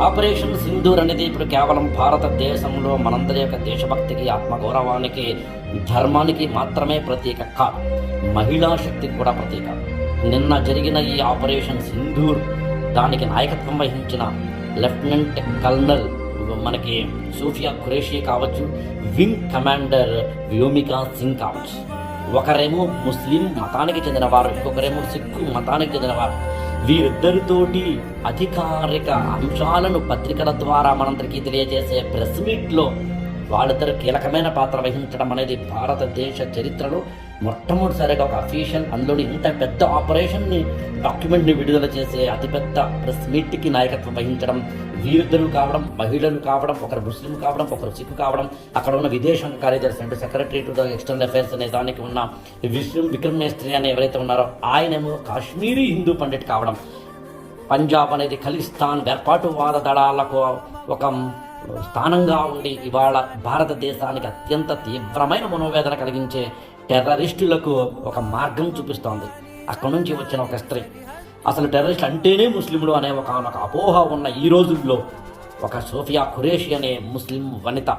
Operation Sindoor అనేది ఇప్పుడు కేవలం భారతదేశంలో మనందరి యొక్క దేశభక్తికి, ఆత్మగౌరవానికి, ధర్మానికి మాత్రమే ప్రతీక కాదు, మహిళా శక్తికి కూడా ప్రతీక. నిన్న జరిగిన ఈ ఆపరేషన్ సింధూర్ దానికి నాయకత్వం వహించిన లెఫ్టినెంట్ కల్నల్ మనకి సోఫియా ఖురేషీ కావచ్చు, వింగ్ కమాండర్ వ్యోమికా సింగ్ కావచ్చు. ఒకరేమో ముస్లిం మతానికి చెందినవారు, ఇంకొకరేమో సిక్కు మతానికి చెందినవారు. వీరిద్దరితోటి అధికారిక అంశాలను పత్రికల ద్వారా మనందరికీ తెలియజేసే ప్రెస్ మీట్లో వాళ్ళిద్దరు కీలకమైన పాత్ర వహించడం అనేది భారతదేశ చరిత్రలో మొట్టమొదటిసారిగా ఒక అఫీషియల్, అందులోని ఇంత పెద్ద ఆపరేషన్ని డాక్యుమెంట్ని విడుదల చేసే అతిపెద్ద ప్రెస్ మీట్కి నాయకత్వం వహించడం, వీరిద్దరు కావడం, మహిళలు కావడం, ఒకరు ముస్లిం కావడం, ఒకరు సిక్కు కావడం, అక్కడ ఉన్న విదేశాంగ కార్యదర్శి అంటే secretary to the external affairs అనే దానికి ఉన్న విక్రమ్ మేస్త్రి అని ఎవరైతే ఉన్నారో ఆయనేమో కాశ్మీరీ హిందూ పండిట్ కావడం, పంజాబ్ అనేది ఖలిస్తాన్ వేర్పాటువాద దళాలకు ఒక స్థానంగా ఉండి ఇవాళ భారతదేశానికి అత్యంత తీవ్రమైన మనోవేదన కలిగించే టెర్రరిస్టులకు ఒక మార్గం చూపిస్తోంది. అక్కడి నుంచి వచ్చిన ఒక స్త్రీ, అసలు టెర్రరిస్ట్ అంటేనే ముస్లింలు అనే ఒక అపోహ ఉన్న ఈ రోజుల్లో ఒక సోఫియా ఖురేషీ అనే ముస్లిం వనిత,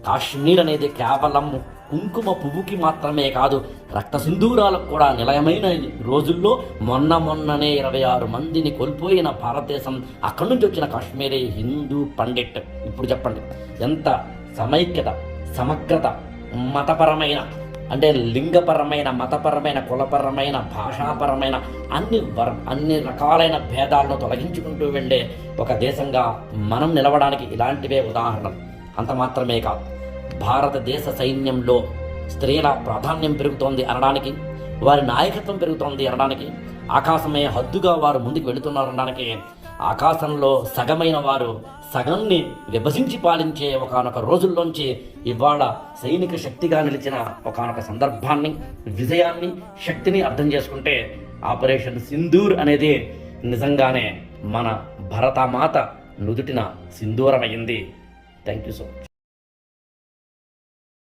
కాశ్మీర్ అనేది కేవలం కుంకుమ పువ్వుకి మాత్రమే కాదు, రక్త సింధూరాలకు కూడా నిలయమైన రోజుల్లో మొన్ననే 26 మందిని కోల్పోయిన భారతదేశం, అక్కడి నుంచి వచ్చిన కాశ్మీరీ హిందూ పండిట్. ఇప్పుడు చెప్పండి, ఎంత సమైక్యత, సమగ్రత, మతపరమైన అంటే లింగపరమైన, మతపరమైన, కులపరమైన, భాషాపరమైన అన్ని రకాలైన భేదాలను తొలగించుకుంటూ వెళ్ళే ఒక దేశంగా మనం నిలవడానికి ఇలాంటివే ఉదాహరణలు. అంత మాత్రమే కాదు, భారతదేశ సైన్యంలో స్త్రీల ప్రాధాన్యం పెరుగుతోంది అనడానికి, వారి నాయకత్వం పెరుగుతోంది అనడానికి, ఆకాశమే హద్దుగా వారు ముందుకు వెళుతున్నారు అనడానికి, ఆకాశంలో సగమైన వారు సగంని విభజించి పాలించే ఒకానొక రోజుల్లోంచి ఇవాళ సైనిక శక్తిగా నిలిచిన ఒకానొక సందర్భాన్ని, విజయాన్ని, శక్తిని అర్థం చేసుకుంటే ఆపరేషన్ సింధూర్ అనేది నిజంగానే మన భరతమాత నుదుటిన సింధూరమైంది. Thank you so much.